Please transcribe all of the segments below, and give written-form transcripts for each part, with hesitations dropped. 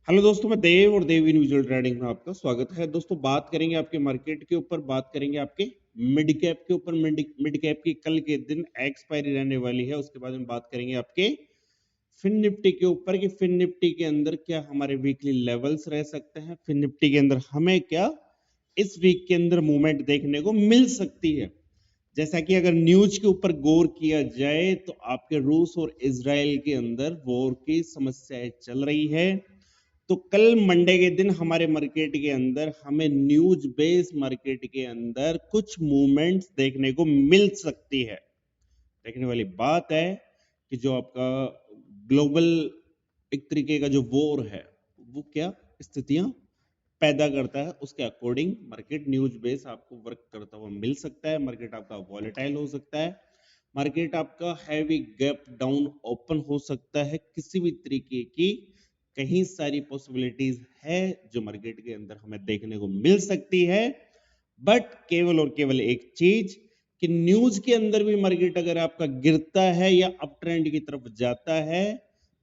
Hello दोस्तों, मैं देव और देव इंडिविजुअल ट्रेडिंग में आपका स्वागत है। दोस्तों, बात करेंगे आपके मार्केट के ऊपर, बात करेंगे आपके मिड कैप के ऊपर। मिड कैप की कल के दिन एक्सपायरी रहने वाली है। उसके बाद में बात करेंगे आपके फिन निफ्टी के ऊपर कि फिन निफ्टी के अंदर क्या हमारे वीकली लेवल्स रह सकते हैं, फिन निफ्टी के अंदर हमें क्या इस वीक के अंदर मूवमेंट देखने को मिल सकती है। जैसा कि अगर न्यूज के ऊपर गौर किया जाए तो आपके रूस और इजराइल के अंदर वॉर की समस्याएं चल रही है। तो कल मंडे के दिन हमारे मार्केट के अंदर हमें न्यूज बेस्ड मार्केट के अंदर कुछ मूवमेंट्स देखने को मिल सकती है। देखने वाली बात है कि जो आपका ग्लोबल एक तरीके का जो वॉर है वो क्या स्थितियां पैदा करता है, उसके अकॉर्डिंग मार्केट न्यूज बेस आपको वर्क करता हुआ मिल सकता है। मार्केट आपका वॉलेटाइल हो सकता है, मार्केट आपका हैवी गैप डाउन ओपन हो सकता है। किसी भी तरीके की कहीं सारी पॉसिबिलिटीज है जो मार्केट के अंदर हमें देखने को मिल सकती है। बट केवल और केवल एक चीज कि न्यूज के अंदर भी मार्केट अगर आपका गिरता है या अप ट्रेंड की तरफ जाता है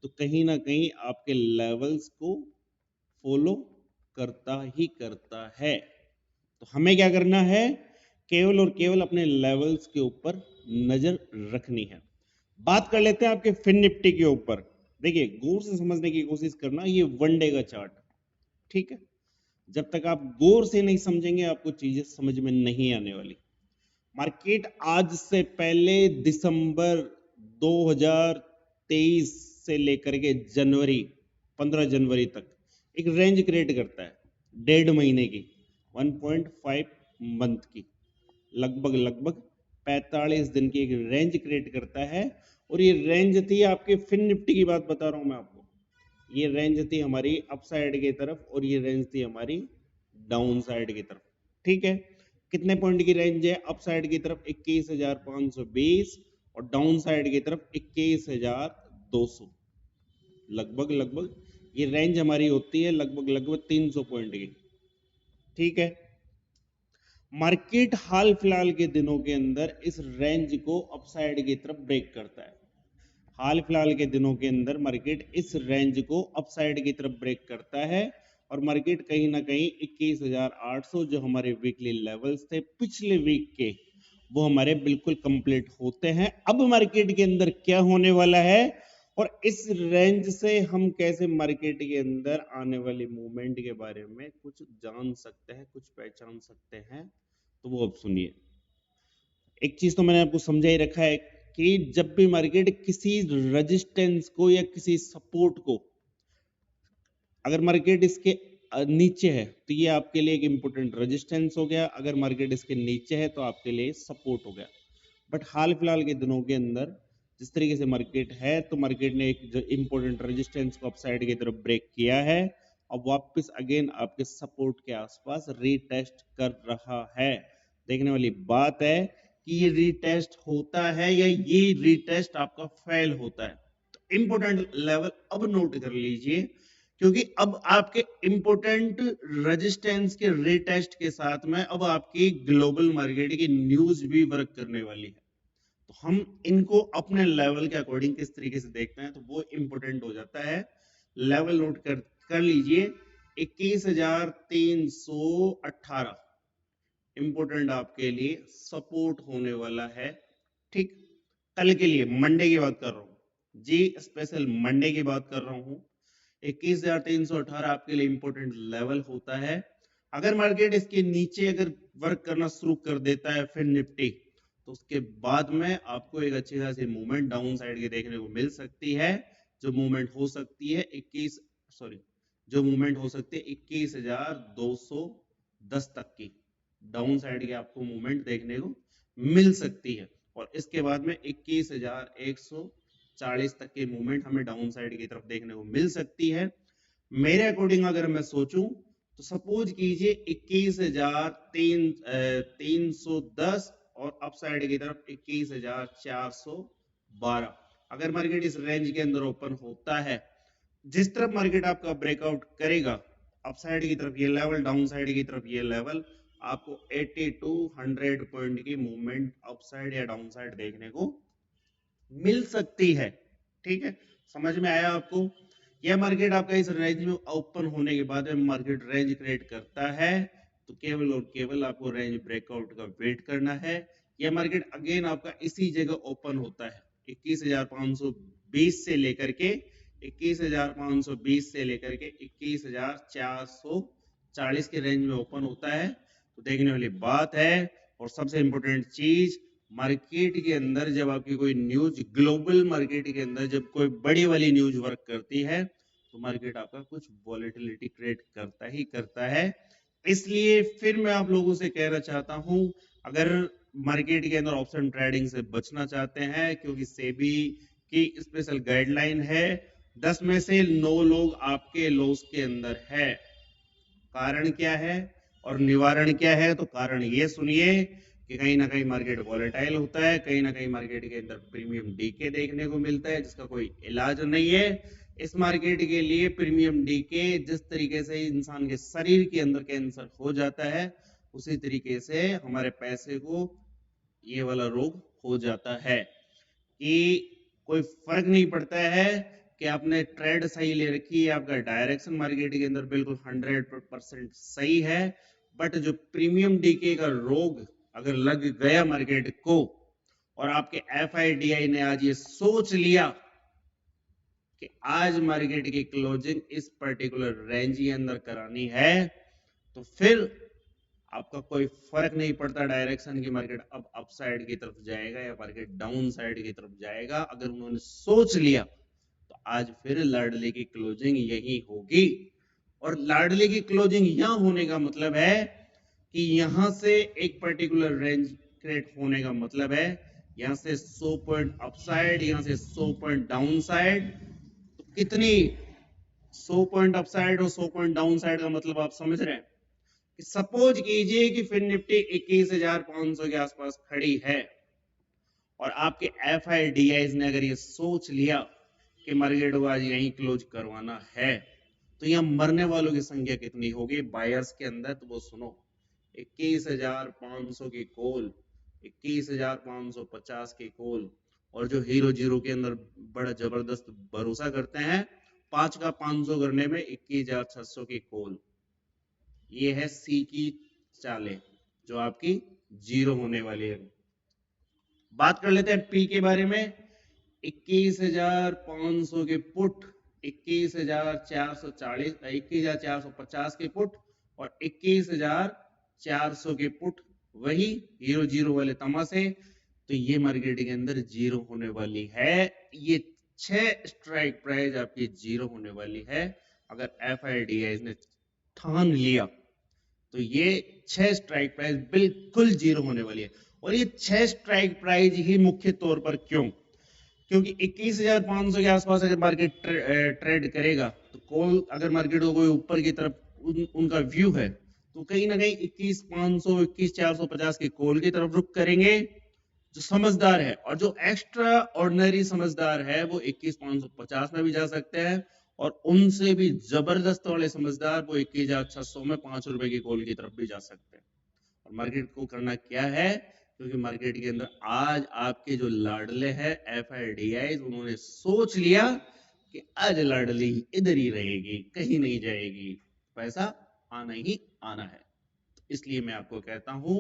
तो कहीं ना कहीं आपके लेवल्स को फॉलो करता ही करता है। तो हमें क्या करना है, केवल और केवल अपने लेवल्स के ऊपर नजर रखनी है। बात कर लेते हैं आपके फिन निफ्टी के ऊपर। देखिए, गौर से समझने की कोशिश करना, ये वन डे का चार्ट, ठीक है। जब तक आप गौर से नहीं समझेंगे आपको चीजें समझ में नहीं आने वाली। मार्केट आज से पहले दिसंबर 2023 से लेकर के जनवरी 15 जनवरी तक एक रेंज क्रिएट करता है, 1.5 महीने की, 1.5 मंथ की, लगभग लगभग 45 दिन की एक रेंज क्रिएट करता है। और ये रेंज थी आपके फिन निफ्टी की बात बता रहा हूं मैं आपको, ये रेंज थी हमारी अपसाइड की तरफ और ये रेंज थी हमारी डाउन साइड की तरफ, ठीक है। कितने पॉइंट की रेंज है? अप साइड की तरफ 21,520 और डाउन साइड की तरफ 21,200। लगभग लगभग ये रेंज हमारी होती है लगभग लगभग 300 पॉइंट की, ठीक है। मार्केट हाल फिलहाल के दिनों के अंदर इस रेंज को अपसाइड की तरफ ब्रेक करता है। हाल फिलहाल के दिनों के अंदर मार्केट इस रेंज को अपसाइड की तरफ ब्रेक करता है और मार्केट कहीं ना कहीं 21,800 जो हमारे वीकली लेवल्स थे पिछले वीक के, वो हमारे बिल्कुल कंप्लीट होते हैं। अब मार्केट के अंदर क्या होने वाला है और इस रेंज से हम कैसे मार्केट के अंदर आने वाली मूवमेंट के बारे में कुछ जान सकते हैं, कुछ पहचान सकते हैं, तो वो अब सुनिए। एक चीज तो मैंने आपको समझा ही रखा है कि जब भी मार्केट किसी रेजिस्टेंस को या किसी सपोर्ट को, अगर मार्केट इसके नीचे है तो ये आपके लिए एक इंपॉर्टेंट रेजिस्टेंस हो गया, अगर मार्केट इसके नीचे है तो आपके लिए सपोर्ट हो गया। बट हाल फिलहाल के दिनों के अंदर जिस तरीके से मार्केट है तो मार्केट ने एक जो इंपॉर्टेंट रेजिस्टेंस को अपसाइड की तरफ ब्रेक किया है, अब वापस अगेन आपके सपोर्ट के आसपास रीटेस्ट कर रहा है। देखने वाली बात है कि ये रीटेस्ट होता है या ये रीटेस्ट आपका फेल होता है। तो इंपॉर्टेंट लेवल अब नोट कर लीजिए, क्योंकि अब आपके इंपॉर्टेंट रेजिस्टेंस के रीटेस्ट के साथ में अब आपकी ग्लोबल मार्केट की न्यूज भी वर्क करने वाली है। तो हम इनको अपने लेवल के अकॉर्डिंग किस तरीके से देखते हैं तो वो इंपॉर्टेंट हो जाता है। लेवल नोट कर लीजिए, 21,318 इंपॉर्टेंट आपके लिए सपोर्ट होने वाला है, ठीक। कल के लिए मंडे की बात कर रहा हूं जी, स्पेशल मंडे की बात कर रहा हूं। 21,318 आपके लिए इंपॉर्टेंट लेवल होता है। अगर मार्केट इसके नीचे अगर वर्क करना शुरू कर देता है फिर निफ्टी, तो उसके बाद में आपको एक अच्छी खासी मूवमेंट डाउन साइड की देखने को मिल सकती है। जो मूवमेंट हो सकती है 21,210 तक की डाउन साइड की आपको मूवमेंट देखने को मिल सकती है। और इसके बाद में 21,140 तक की मूवमेंट हमें डाउन साइड की तरफ देखने को मिल सकती है। मेरे अकॉर्डिंग अगर मैं सोचूं तो सपोज कीजिए 21,310 और अपसाइड की तरफ 21,412। अगर मार्केट इस रेंज के अंदर ओपन होता है, जिस तरफ मार्केट आपका ब्रेकआउट करेगा अपसाइड की तरफ ये लेवल, डाउन साइड की तरफ ये लेवल, आपको 80 टू 100 पॉइंट की मूवमेंट अपसाइड या डाउन साइड देखने को मिल सकती है, ठीक है। समझ में आया आपको? यह मार्केट आपका इस रेंज में ओपन होने के बाद में मार्केट रेंज क्रिएट करता है, तो केवल और केवल आपको रेंज ब्रेकआउट का वेट करना है। यह मार्केट अगेन आपका इसी जगह ओपन होता है 21,520 से लेकर के 21,520 से लेकर के 21,440 के रेंज में ओपन होता है। तो देखने वाली बात है। और सबसे इंपॉर्टेंट चीज, मार्केट के अंदर जब आपकी कोई न्यूज, ग्लोबल मार्केट के अंदर जब कोई बड़ी वाली न्यूज वर्क करती है, तो मार्केट आपका कुछ वॉलेटिलिटी क्रिएट करता ही करता है। इसलिए फिर मैं आप लोगों से कहना चाहता हूं, अगर मार्केट के अंदर ऑप्शन ट्रेडिंग से बचना चाहते हैं, क्योंकि सेबी की स्पेशल गाइडलाइन है 10 में से 9 लोग आपके लॉस के अंदर है। कारण क्या है और निवारण क्या है? तो कारण ये सुनिए कि कहीं ना कहीं मार्केट वॉलेटाइल होता है, कहीं ना कहीं मार्केट के अंदर प्रीमियम डीके देखने को मिलता है, जिसका कोई इलाज नहीं है। इस मार्केट के लिए प्रीमियम डीके जिस तरीके से इंसान के शरीर के अंदर कैंसर हो जाता है, उसी तरीके से हमारे पैसे को ये वाला रोग हो जाता है कि कोई फर्क नहीं पड़ता है कि आपने ट्रेड सही ले रखी है, आपका डायरेक्शन मार्केट के अंदर बिल्कुल 100% सही है, बट जो प्रीमियम डीके का रोग अगर लग गया मार्केट को और आपके एफआईडीआई ने आज ये सोच लिया कि आज मार्केट की क्लोजिंग इस पर्टिकुलर रेंज के अंदर करानी है, तो फिर आपका कोई फर्क नहीं पड़ता डायरेक्शन की मार्केट अब अपसाइड की तरफ जाएगा या मार्केट डाउन साइड की तरफ जाएगा। अगर उन्होंने सोच लिया तो आज फिर लाडली की क्लोजिंग यही होगी। और लाडली की क्लोजिंग यहां होने का मतलब है कि यहां से एक पर्टिकुलर रेंज क्रिएट होने का मतलब है यहां से 100 पॉइंट अपसाइड, यहां से 100 पॉइंट डाउन साइड। तो कितनी 100 पॉइंट अपसाइड और 100 पॉइंट डाउन साइड का मतलब आप समझ रहे हैं? कि सपोज कीजिए कि फिर निफ्टी 21,500 के आसपास खड़ी है और आपके एफआईडीआई ने अगर ये सोच लिया कि मार्केट को आज यहीं क्लोज करवाना है, तो यहाँ मरने वालों की संख्या कितनी होगी बायर्स के अंदर? तो वो सुनो, 21,500 की कॉल, 21,550 की कॉल, और जो हीरो जीरो के अंदर बड़ा जबरदस्त भरोसा करते हैं 5 का 500 करने में 21,600 की कॉल। ये है सी की चालें जो आपकी जीरो होने वाली है। बात कर लेते हैं पी के बारे में। 21,500 के पुट, 21,440, 21,450 के पुट और 21,400 के पुट, वही हीरो जीरो वाले तमाशे। तो ये मार्केट के अंदर जीरो होने वाली है। ये 6 स्ट्राइक प्राइस आपकी जीरो होने वाली है। अगर एफआईडीआई ने ठान लिया तो ये 6 स्ट्राइक प्राइस बिल्कुल जीरो होने वाली है। और ये 6 स्ट्राइक प्राइस ही मुख्य तौर पर क्यों? क्योंकि 21,500 के आसपास अगर मार्केट ट्रेड करेगा, तो कॉल अगर मार्केट को कोई ऊपर की तरफ उनका व्यू है, तो कहीं ना कहीं 21,500, 21,450 की कॉल की तरफ रुख करेंगे जो समझदार है। और जो एक्स्ट्रा ऑर्डिनरी समझदार है वो 21,550 में भी जा सकते हैं, और उनसे भी जबरदस्त वाले समझदार वो 21,600 में 5 रुपए की कॉल की तरफ भी जा सकते हैं। और मार्केट को करना क्या है? क्योंकि मार्केट के अंदर आज आपके जो लाडले हैं एफआईडीआई, उन्होंने सोच लिया कि आज लाडली इधर ही रहेगी, कहीं नहीं जाएगी, पैसा आना ही आना है। इसलिए मैं आपको कहता हूं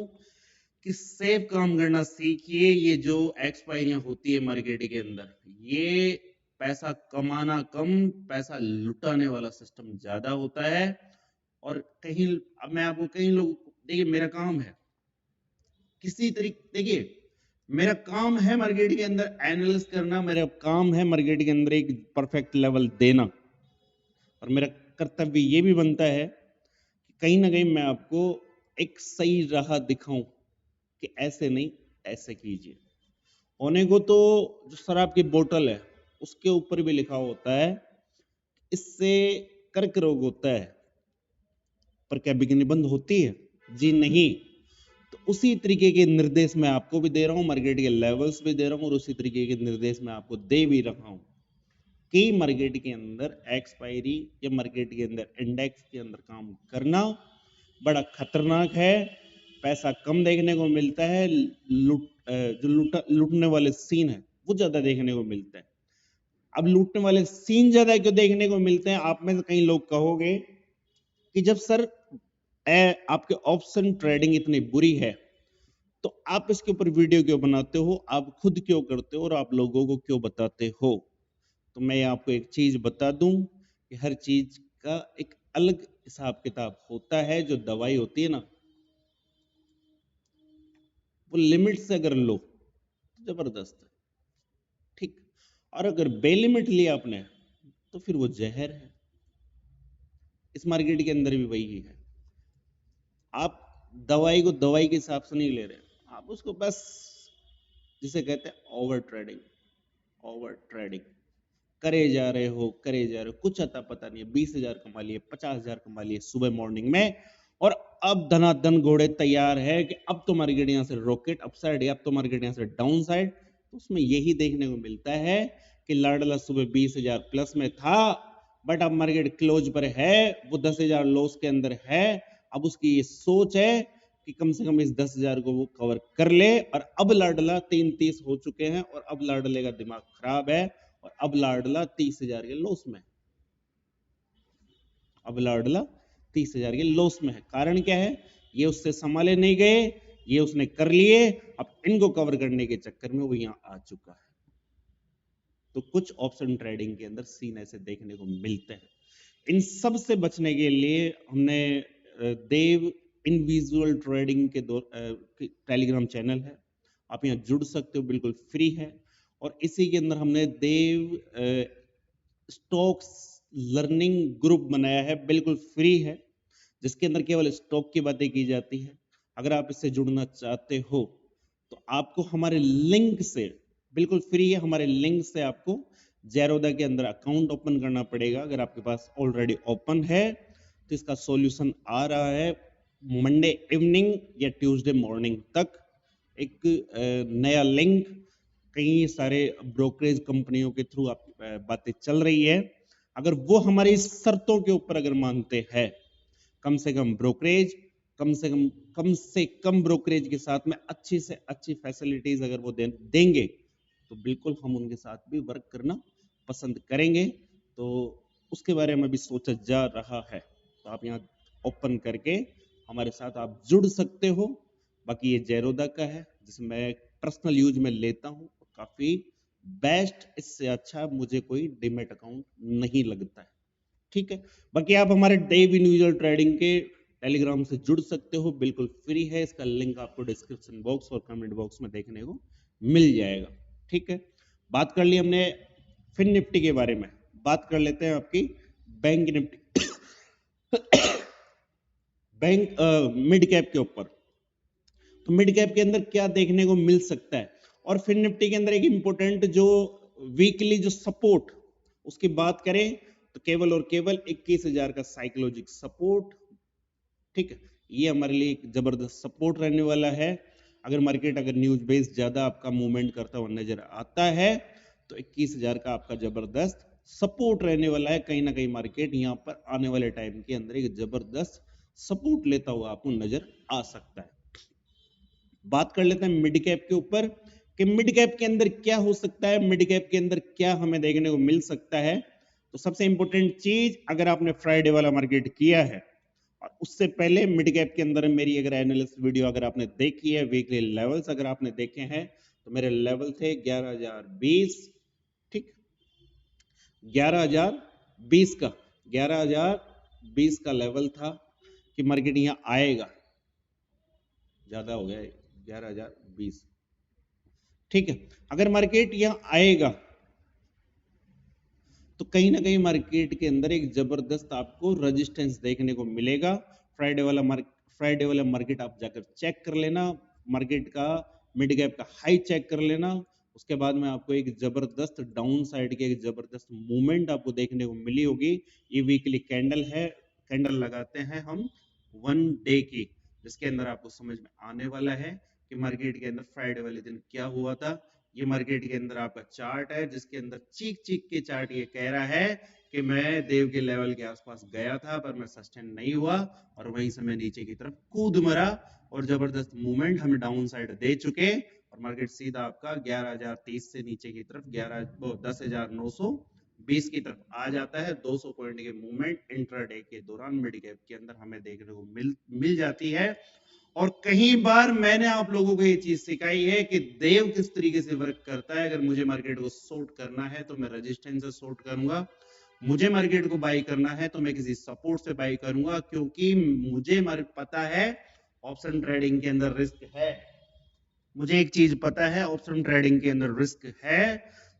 कि सेफ काम करना सीखिए। ये जो एक्सपायरियां होती है मार्केट के अंदर, ये पैसा कमाना कम, पैसा लुटाने वाला सिस्टम ज्यादा होता है। और कहीं, अब मैं आपको, कई लोग, देखिए मेरा काम है किसी तरीके, देखिए मेरा काम है मार्केट के अंदर एनालिस करना, मेरा काम है मार्केट के अंदर एक परफेक्ट लेवल देना, और मेरा कर्तव्य ये भी बनता है कि कहीं ना कहीं मैं आपको एक सही राह दिखाऊं कि ऐसे नहीं ऐसे कीजिए। होने को तो जो शराब की बोतल है उसके ऊपर भी लिखा होता है इससे कर्क रोग होता है, पर क्या बिकनी बंद होती है? जी नहीं। तो उसी तरीके के निर्देश मैं आपको भी दे रहा हूं, मार्केट के लेवल्स भी दे रहा हूं, और उसी तरीके के निर्देश मैं आपको दे भी रहा हूं कि मार्केट के अंदर एक्सपायरी या मार्केट के अंदर इंडेक्स के अंदर काम करना बड़ा खतरनाक है। पैसा कम देखने को मिलता है, जो लूटने वाले सीन है वो ज्यादा देखने को मिलता है। अब लूटने वाले सीन ज्यादा क्यों देखने को मिलते हैं? आप में से कई लोग कहोगे कि जब सर आपके ऑप्शन ट्रेडिंग इतनी बुरी है तो आप इसके ऊपर वीडियो क्यों बनाते हो, आप खुद क्यों करते हो और आप लोगों को क्यों बताते हो? तो मैं आपको एक चीज बता दूं कि हर चीज का एक अलग हिसाब किताब होता है। जो दवाई होती है ना, वो लिमिट से अगर लो तो जबरदस्त है, ठीक। और अगर बेलिमिट लिया आपने तो फिर वो जहर है। इस मार्केट के अंदर भी वही है। आप दवाई को दवाई के हिसाब से नहीं ले रहे, आप उसको बस जिसे कहते हैं ओवर ट्रेडिंग करे जा रहे हो, कुछ अता पता नहीं है। 20,000 कमा लिए, 50,000 कमा लिए सुबह मॉर्निंग में, और अब धनाधन घोड़े तैयार है कि अब तो मार्केट यहां से रॉकेट अपसाइड या अब तो मार्केट यहां से डाउन साइड। तो उसमें यही देखने को मिलता है कि लाडला सुबह 20,000 प्लस में था, बट अब मार्केट क्लोज पर है, वो 10,000 लॉस के अंदर है। अब उसकी ये सोच है कि कम से कम इस 10,000 को वो कवर कर ले, और अब लाडला 330 हो चुके हैं, और अब लाडले का दिमाग खराब है, और अब लाडला 30,000 के लॉस में, अब लाडला 30,000 के लॉस में है। कारण क्या है? ये उससे संभाले नहीं गए, ये उसने कर लिए, अब इनको कवर करने के चक्कर में वो यहां आ चुका है। तो कुछ ऑप्शन ट्रेडिंग के अंदर सीन ऐसे देखने को मिलते हैं। इन सब से बचने के लिए हमने देव इनविजुअल ट्रेडिंग के टेलीग्राम चैनल है, आप यहाँ जुड़ सकते हो, बिल्कुल फ्री है। और इसी के अंदर हमने देव स्टॉक्स लर्निंग ग्रुप बनाया है, बिल्कुल फ्री है, जिसके अंदर केवल स्टॉक की बातें की जाती है। अगर आप इससे जुड़ना चाहते हो तो आपको हमारे लिंक से, बिल्कुल फ्री है, हमारे लिंक से आपको जेरोदा के अंदर अकाउंट ओपन करना पड़ेगा। अगर आपके पास ऑलरेडी ओपन है तो इसका सॉल्यूशन आ रहा है मंडे इवनिंग या ट्यूसडे मॉर्निंग तक। एक नया लिंक, कई सारे ब्रोकरेज कंपनियों के थ्रू आप बातें चल रही है। अगर वो हमारी शर्तों के ऊपर अगर मानते हैं, कम से कम ब्रोकरेज, कम से कम ब्रोकरेज के साथ में अच्छी से अच्छी फैसिलिटीज अगर वो देंगे तो बिल्कुल हम उनके साथ भी वर्क करना पसंद करेंगे। तो उसके बारे में भी सोचा जा रहा है। तो आप यहाँ ओपन करके हमारे साथ आप जुड़ सकते हो। बाकी ये जेरोदा का है, जिसे मैं पर्सनल यूज में लेता हूँ, काफी बेस्ट, इससे अच्छा मुझे कोई डीमैट अकाउंट नहीं लगता है, ठीक है। बाकी आप हमारे देव इंडिविजुअल ट्रेडिंग के टेलीग्राम से जुड़ सकते हो, बिल्कुल फ्री है। इसका लिंक आपको डिस्क्रिप्शन बॉक्स और कमेंट बॉक्स में देखने को मिल जाएगा, ठीक है। बात कर ली हमने फिन निफ्टी के बारे में, बात कर लेते हैं आपकी bank Nifty bank mid cap के ऊपर। तो मिड कैप के अंदर क्या देखने को मिल सकता है, और फिन निफ्टी के अंदर एक इंपॉर्टेंट जो वीकली जो सपोर्ट, उसकी बात करें तो केवल और केवल 21,000 का साइकोलॉजिक सपोर्ट, ठीक है। ये हमारे लिए एक जबरदस्त सपोर्ट रहने वाला है। अगर मार्केट अगर न्यूज बेस्ड ज्यादा आपका मूवमेंट करता हुआ नजर आता है तो 21,000 का आपका जबरदस्त सपोर्ट रहने वाला है। कहीं ना कहीं मार्केट यहाँ पर आने वाले टाइम के अंदर एक जबरदस्त सपोर्ट लेता हुआ आपको नजर आ सकता है। बात कर लेते हैं मिड कैप के ऊपर कि मिड कैप के अंदर क्या हो सकता है, मिड कैप के अंदर क्या हमें देखने को मिल सकता है। तो सबसे इंपॉर्टेंट चीज, अगर आपने फ्राइडे वाला मार्केट किया है और उससे पहले मिड कैप के अंदर मेरी अगर एनालिसिस वीडियो अगर आपने देखी है, वीकली लेवल्स अगर आपने देखे हैं, तो मेरे लेवल थे 11,020, ठीक, 11,020 का 11,020 का लेवल था कि मार्केट यहाँ आएगा, ज्यादा हो गया 11,020, ठीक है। अगर मार्केट यहां आएगा तो कहीं ना कहीं मार्केट के अंदर एक जबरदस्त आपको रेजिस्टेंस देखने को मिलेगा। फ्राइडे वाला मार्केट आप जाकर चेक कर लेना, मार्केट का मिड गैप का हाई चेक कर लेना। उसके बाद में आपको एक जबरदस्त डाउन साइड की एक जबरदस्त मूवमेंट आपको देखने को मिली होगी। ये वीकली कैंडल है, कैंडल लगाते हैं हम 1 डे की, जिसके अंदर आपको समझ में आने वाला है कि मार्केट के अंदर फ्राइडे वाले दिन क्या हुआ था। ये मार्केट के अंदर आपका चार्ट है, जिसके अंदर चीख चीख के चार्ट ये कह रहा है कि मैं देव के लेवल के आसपास गया था पर मैं सस्टेन नहीं हुआ, और वहीं से मैं नीचे की तरफ कूद मरा और जबरदस्त मूवमेंट हम डाउन साइड दे चुके। और मार्केट सीधा आपका 11,030 से नीचे की तरफ 10,920 की तरफ आ जाता है। 200 पॉइंट के मूवमेंट इंट्राडे के दौरान मिड कैप के अंदर हमें देखने को मिल जाती है। और कई बार मैंने आप लोगों को ये चीज सिखाई है कि देव किस तरीके से वर्क करता है। अगर मुझे मार्केट को शॉर्ट करना है तो मैं रेजिस्टेंस से शॉर्ट करूंगा, मुझे मार्केट को बाई करना है तो मैं किसी सपोर्ट से बाई करूंगा, क्योंकि मुझे पता है ऑप्शन ट्रेडिंग के अंदर रिस्क है। मुझे एक चीज पता है, ऑप्शन ट्रेडिंग के अंदर रिस्क है,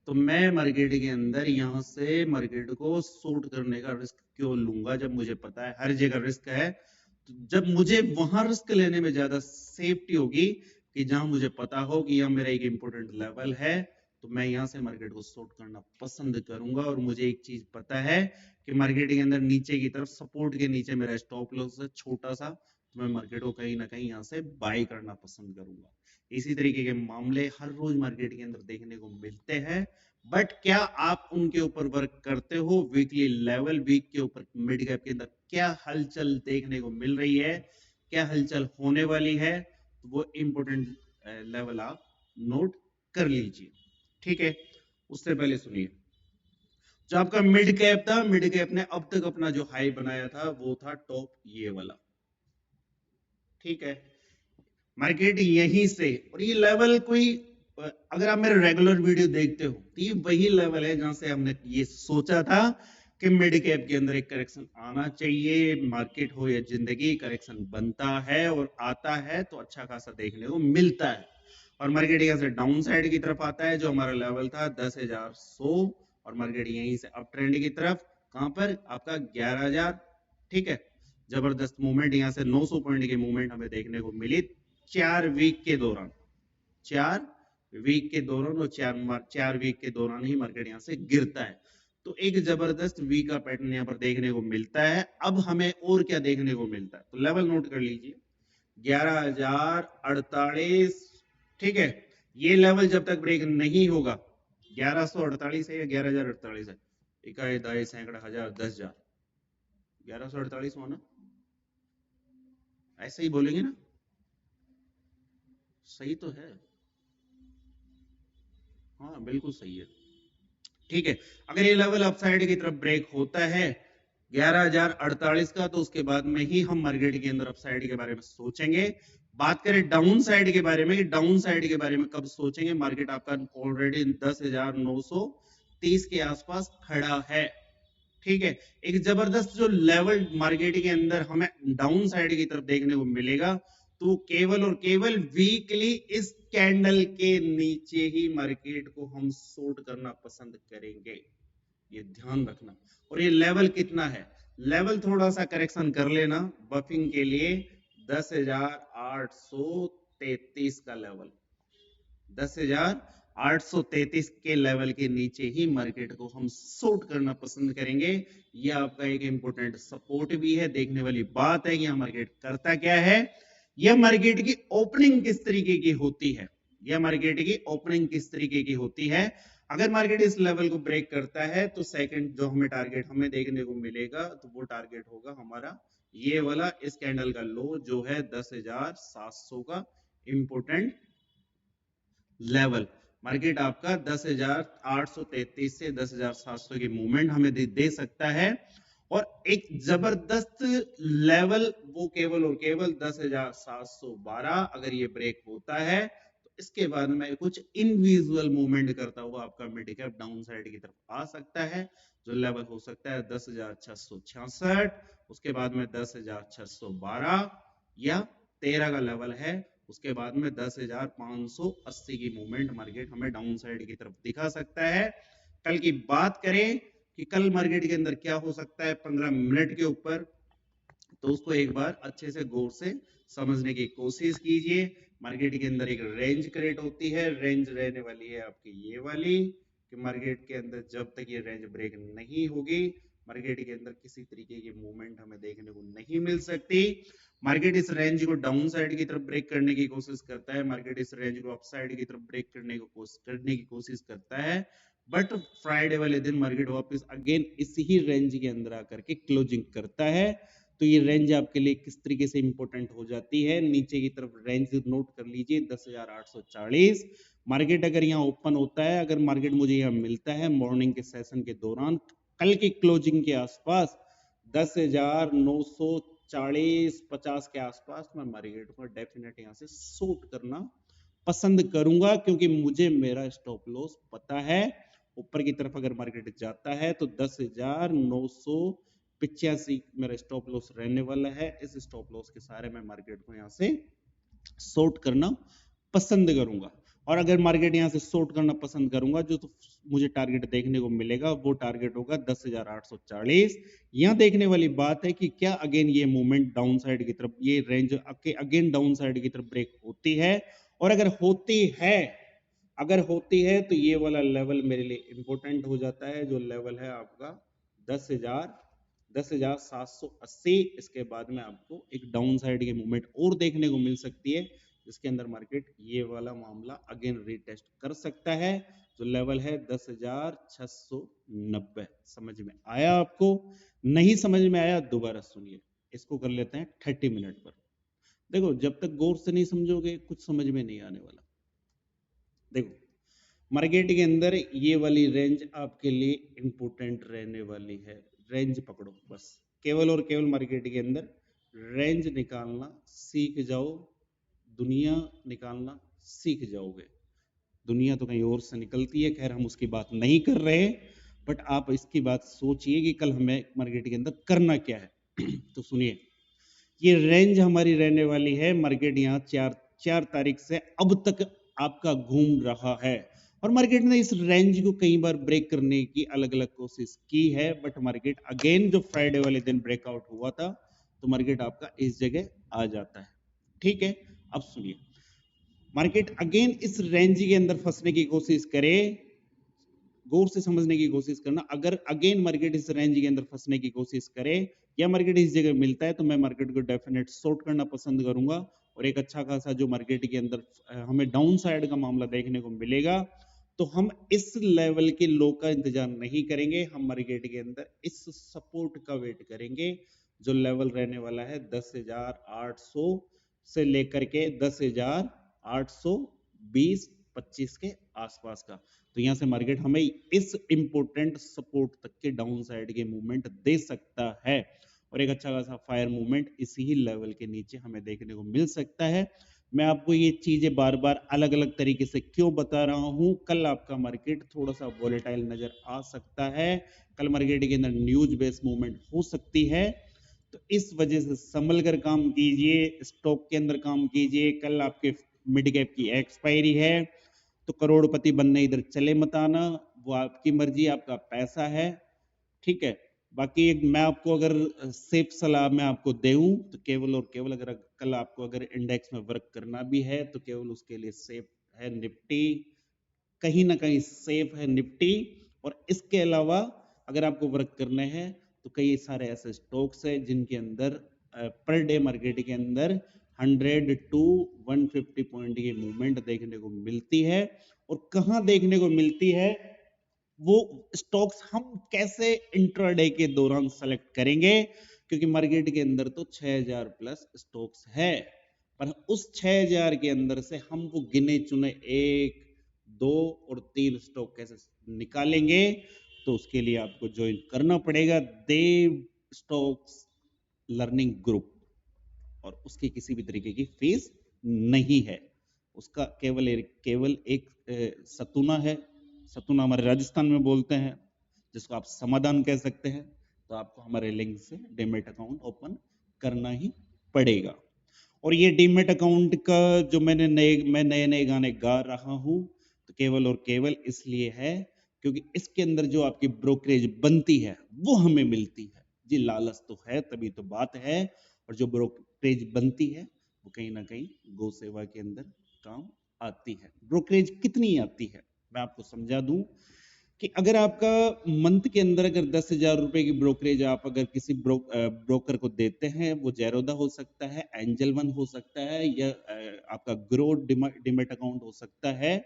तो मैं मार्केट के अंदर यहां से मार्केट को शॉर्ट करने का रिस्क क्यों लूंगा जब मुझे पता है हर जगह रिस्क है। तो जब मुझे वहां रिस्क लेने में ज्यादा सेफ्टी होगी कि जहां मुझे पता हो कि यह मेरा एक इंपॉर्टेंट लेवल है, तो मैं यहां से मार्केट को शॉर्ट करना पसंद करूंगा। और मुझे एक चीज पता है कि मार्केट के अंदर नीचे की तरफ सपोर्ट के नीचे मेरा स्टॉप लॉस है छोटा सा, तो मैं मार्केट को कहीं ना कहीं यहां से बाई करना पसंद करूंगा। इसी तरीके के मामले हर रोज मार्केट के अंदर देखने को मिलते हैं। बट क्या आप उनके ऊपर वर्क करते हो? वीकली लेवल, वीक के ऊपर मिड कैप के अंदर क्या हलचल देखने को मिल रही है, क्या हलचल होने वाली है, तो वो इंपॉर्टेंट लेवल आप नोट कर लीजिए। ठीक है, उससे पहले सुनिए, जो आपका मिड कैप था, मिड कैप ने अब तक अपना जो हाई बनाया था वो था टॉप ये वाला। ठीक है, मार्केट यहीं से, और ये लेवल कोई, अगर आप मेरे रेगुलर वीडियो देखते हो तो ये वही लेवल है जहां से हमने ये सोचा था कि मिड कैप के अंदर एक करेक्शन आना चाहिए। मार्केट हो या जिंदगी, करेक्शन बनता है और आता है तो अच्छा खासा देखने को मिलता है। और मार्केट यहाँ से डाउन साइड की तरफ आता है, जो हमारा लेवल था 10,100, और मार्केट यहीं से अप ट्रेंड की तरफ, कहां पर आपका 11,000। ठीक है, जबरदस्त मूवमेंट यहाँ से 900 पॉइंट की मूवमेंट हमें देखने को मिली 4 वीक के दौरान। 4 वीक के दौरान, और 4 वीक के दौरान ही मार्केट यहाँ से गिरता है। तो एक जबरदस्त वी का पैटर्न यहाँ पर देखने को मिलता है। अब हमें और क्या देखने को मिलता है, तो लेवल नोट कर लीजिए 11,048। ठीक है, ये लेवल जब तक ब्रेक नहीं होगा, 1148 है या 11,048 है, इकाई दाई सैकड़ा हजार 10,000, 1148 होना, ऐसे ही बोलेंगे ना, सही तो है, हाँ बिल्कुल सही है। ठीक है, अगर ये लेवल अपसाइड की तरफ ब्रेक होता है 11,048 का, तो उसके बाद में ही हम मार्केट के अंदर अपसाइड के बारे में सोचेंगे। बात करें डाउन साइड के बारे में, डाउन साइड के बारे में कब सोचेंगे, मार्केट आपका ऑलरेडी 10,930 के आसपास खड़ा है। ठीक है, एक जबरदस्त जो लेवल मार्केट के अंदर हमें डाउन साइड की तरफ देखने को मिलेगा, तो केवल और केवल वीकली इस कैंडल के नीचे ही मार्केट को हम शॉर्ट करना पसंद करेंगे, ये ध्यान रखना। और ये लेवल कितना है, लेवल थोड़ा सा करेक्शन कर लेना बफिंग के लिए, 10,833 का लेवल, 10,833 के लेवल के नीचे ही मार्केट को हम शॉर्ट करना पसंद करेंगे। यह आपका एक इंपॉर्टेंट सपोर्ट भी है। देखने वाली बात है कि यह मार्केट करता क्या है, यह मार्केट की ओपनिंग किस तरीके की होती है, यह मार्केट की ओपनिंग किस तरीके की होती है। अगर मार्केट इस लेवल को ब्रेक करता है तो सेकंड जो हमें टारगेट हमें देखने को मिलेगा, तो वो टारगेट होगा हमारा ये वाला, इस कैंडल का लो जो है 10,700 का इंपॉर्टेंट लेवल। मार्केट आपका 10,833 से 10,700 की मूवमेंट हमें दे सकता है। और एक जबरदस्त लेवल वो केवल और केवल 10,712, अगर ये ब्रेक होता है तो इसके बाद में कुछ इनविजुअल मूवमेंट करता हुआ आपका मिड कैप डाउन साइड की तरफ आ सकता है, जो लेवल हो सकता है 10,666, उसके बाद में 10,612 या 13 का लेवल है, उसके बाद में 10,580 की मूवमेंट मार्केट हमें डाउन साइड की तरफ दिखा सकता है। कल की बात करें कि कल मार्केट के अंदर क्या हो सकता है 15 मिनट के ऊपर, तो उसको एक बार अच्छे से गौर से समझने की कोशिश कीजिए। मार्केट के अंदर एक रेंज क्रिएट होती है, रेंज रहने वाली है आपकी ये वाली, कि मार्केट के अंदर जब तक ये रेंज ब्रेक नहीं होगी, मार्केट के अंदर किसी तरीके की मूवमेंट हमें देखने को नहीं मिल सकती। मार्केट इस रेंज को डाउन साइड की तरफ ब्रेक करने की कोशिश करता है, मार्केट इस रेंज को अप साइड की तरफ ब्रेक करने की कोशिश करता है, बट फ्राइडे वाले दिन मार्केट वापस अगेन इसी ही रेंज के अंदर आकर के क्लोजिंग करता है। तो ये रेंज आपके लिए किस तरीके से इंपॉर्टेंट हो जाती है। नीचे की तरफ रेंज नोट कर लीजिए 10,840। मार्केट अगर यहाँ ओपन होता है, अगर मार्केट मुझे यहाँ मिलता है मॉर्निंग के सेशन के दौरान कल की क्लोजिंग के आसपास 10,940-50 के आसपास, मैं मार्केट को डेफिनेट यहाँ से शॉर्ट करना पसंद करूंगा, क्योंकि मुझे मेरा स्टॉप लॉस पता है। ऊपर की तरफ अगर मार्केट जाता है तो 10,985 मेरा स्टॉप लॉस रहने वाला है। इस स्टॉप लॉस के सारे मैं मार्केट को यहाँ से शॉर्ट करना पसंद करूंगा। और अगर मार्केट यहाँ से शॉर्ट करना पसंद करूंगा, जो तो मुझे टारगेट देखने को मिलेगा वो टारगेट होगा 10,840। यहाँ देखने वाली बात है कि क्या अगेन ये मूवमेंट डाउन साइड की तरफ, ये रेंज अगेन डाउन साइड की तरफ ब्रेक होती है। और अगर होती है तो ये वाला लेवल मेरे लिए इंपॉर्टेंट हो जाता है, जो लेवल है आपका 10,780। इसके बाद में आपको एक डाउन साइड की मूवमेंट और देखने को मिल सकती है, जिसके अंदर मार्केट ये वाला मामला अगेन रीटेस्ट कर सकता है, जो लेवल है 10,690। समझ में आया आपको? नहीं समझ में आया दोबारा सुनिए। इसको कर लेते हैं 30 मिनट पर। देखो, जब तक गौर से नहीं समझोगे कुछ समझ में नहीं आने वाला। देखो, मार्केट के अंदर ये वाली रेंज आपके लिए इंपॉर्टेंट रहने वाली है। रेंज पकड़ो बस, केवल और केवल मार्केट के अंदर रेंज निकालना सीख जाओ। दुनिया निकालना सीख जाओगे। दुनिया तो कहीं और से निकलती है, खैर हम उसकी बात नहीं कर रहे, बट आप इसकी बात सोचिए कि कल हमें मार्केट के अंदर करना क्या है। तो सुनिए, ये रेंज हमारी रहने वाली है। मार्केट यहाँ 4 तारीख से अब तक आपका घूम रहा है, और मार्केट ने इस रेंज को कई बार ब्रेक करने की अलग अलग कोशिश की है, बट मार्केट अगेन जो फ्राइडे वाले दिन ब्रेकआउट हुआ था, तो मार्केट आपका इस जगह आ जाता है। ठीक है, अब सुनिए, मार्केट अगेन इस रेंज के अंदर फंसने की कोशिश करे, गौर से समझने की कोशिश करना। अगर अगेन मार्केट इस रेंज के अंदर फंसने की कोशिश करे या मार्केट इस जगह मिलता है, तो मैं मार्केट को डेफिनेट शॉर्ट करना पसंद करूंगा। और एक अच्छा खासा जो मार्केट के अंदर हमें डाउन साइड का मामला देखने को मिलेगा, तो हम इस लेवल के लो का इंतजार नहीं करेंगे। हम मार्केट के अंदर इस सपोर्ट का वेट करेंगे, जो लेवल रहने वाला है 10,800 से लेकर के 10,820-25 के आसपास का। तो यहाँ से मार्केट हमें इस इंपोर्टेंट सपोर्ट तक के डाउन साइड के मूवमेंट दे सकता है, और एक अच्छा खासा फायर मूवमेंट इसी ही लेवल के नीचे हमें देखने को मिल सकता है। मैं आपको ये चीजें बार बार अलग अलग तरीके से क्यों बता रहा हूं? कल आपका मार्केट थोड़ा सा वॉलेटाइल नजर आ सकता है, कल मार्केट के अंदर न्यूज बेस्ड मूवमेंट हो सकती है, तो इस वजह से संभल कर काम कीजिए, स्टॉक के अंदर काम कीजिए। कल आपके मिड कैप की एक्सपायरी है, तो करोड़पति बनने इधर चले मत आना, वो आपकी मर्जी, आपका पैसा है। ठीक है, बाकी एक मैं आपको अगर सेफ सलाह मैं आपको दूं, तो केवल और केवल अगर कल आपको अगर इंडेक्स में वर्क करना भी है, तो केवल उसके लिए सेफ है निफ्टी, कहीं ना कहीं सेफ है निफ्टी। और इसके अलावा अगर आपको वर्क करने हैं, तो कई सारे ऐसे स्टॉक्स है जिनके अंदर पर डे मार्केट के अंदर 100 टू 150 पॉइंट की मूवमेंट देखने को मिलती है। और कहां देखने को मिलती है, वो स्टॉक्स हम कैसे इंट्राडे के दौरान सेलेक्ट करेंगे, क्योंकि मार्केट के अंदर तो 6,000 प्लस स्टॉक्स है, पर उस 6,000 के अंदर से हम वो गिने चुने 1, 2 और 3 स्टॉक कैसे निकालेंगे, तो उसके लिए आपको ज्वाइन करना पड़ेगा देव स्टॉक्स लर्निंग ग्रुप। और उसकी किसी भी तरीके की फीस नहीं है, उसका केवल एक सतुना है। सतुना हमारे राजस्थान में बोलते हैं, जिसको आप समाधान कह सकते हैं। तो आपको हमारे लिंक से डीमैट अकाउंट ओपन करना ही पड़ेगा। और ये डीमैट अकाउंट का जो मैं नए नए गाने गा रहा हूं, तो केवल और केवल इसलिए है क्योंकि इसके अंदर जो आपकी ब्रोकरेज बनती है वो हमें मिलती है। जी, लालच तो है तभी तो बात है, और जो ब्रोकरेज बनती है वो कहीं ना कहीं गौ सेवा के अंदर काम आती है। ब्रोकरेज कितनी आती है मैं आपको समझा दूं, कि अगर आपका मंथ के अंदर अगर 10,000 रुपए की ब्रोकरेज आप अगर किसी ब्रोकर को देते हैं, वो जेरोदा हो सकता है, एंजल वन हो सकता है, या आपका ग्रो डिमेट अकाउंट हो सकता है,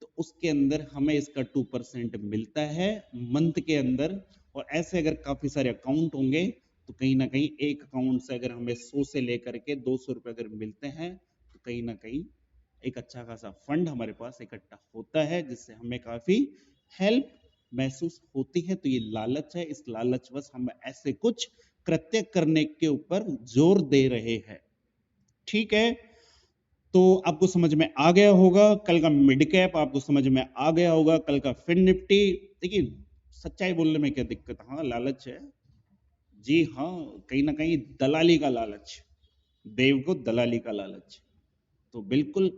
तो उसके अंदर हमें इसका 2% मिलता है मंथ के अंदर। और ऐसे अगर काफी सारे अकाउंट होंगे, तो कहीं ना कहीं एक अकाउंट से अगर हमें 100 से लेकर के 200 रुपए अगर मिलते हैं तो कहीं ना कहीं एक अच्छा खासा फंड हमारे पास इकट्ठा होता है, जिससे हमें काफी हेल्प महसूस होती है। तो ये लालच है, इस लालचवश हम ऐसे कुछ कृत्य करने के ऊपर जोर दे रहे हैं। ठीक है, तो आपको समझ में आ गया होगा, कल का मिड कैप आपको समझ में आ गया होगा, कल का फिन निफ्टी। देखिए सच्चाई बोलने में क्या दिक्कत, हाँ लालच है जी, हाँ कहीं ना कहीं दलाली का लालच, देव को दलाली का लालच। तो बिल्कुल,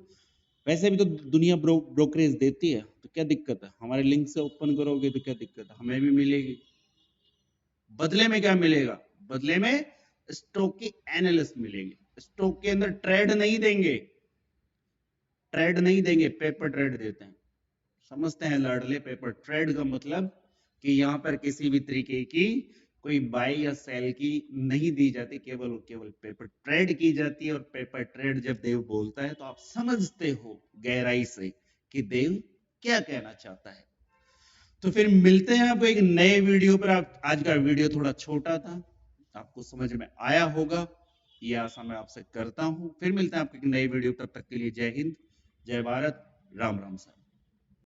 वैसे भी तो दुनिया ब्रोकरेज देती है, तो क्या दिक्कत है, हमारे लिंक से ओपन करोगे तो क्या दिक्कत है, हमें भी मिलेगी। बदले में क्या मिलेगा, बदले में स्टॉक की एनालिस्ट मिलेंगे, स्टॉक के अंदर ट्रेड नहीं देंगे, ट्रेड नहीं देंगे, पेपर ट्रेड देते हैं। समझते हैं लाडले, पेपर ट्रेड का मतलब कि यहाँ पर किसी भी तरीके की कोई बाई या सेल की नहीं दी जाती, केवल और केवल पेपर ट्रेड की जाती है। और पेपर ट्रेड जब देव बोलता है तो आप समझते हो गहराई से कि देव क्या कहना चाहता है। तो फिर मिलते हैं आपको एक नए वीडियो पर। आज का वीडियो थोड़ा छोटा था, आपको समझ में आया होगा, ये आशा मैं आपसे करता हूं। फिर मिलते हैं आपको एक नए वीडियो, तब तक के लिए जय हिंद, जय भारत, राम राम साहब।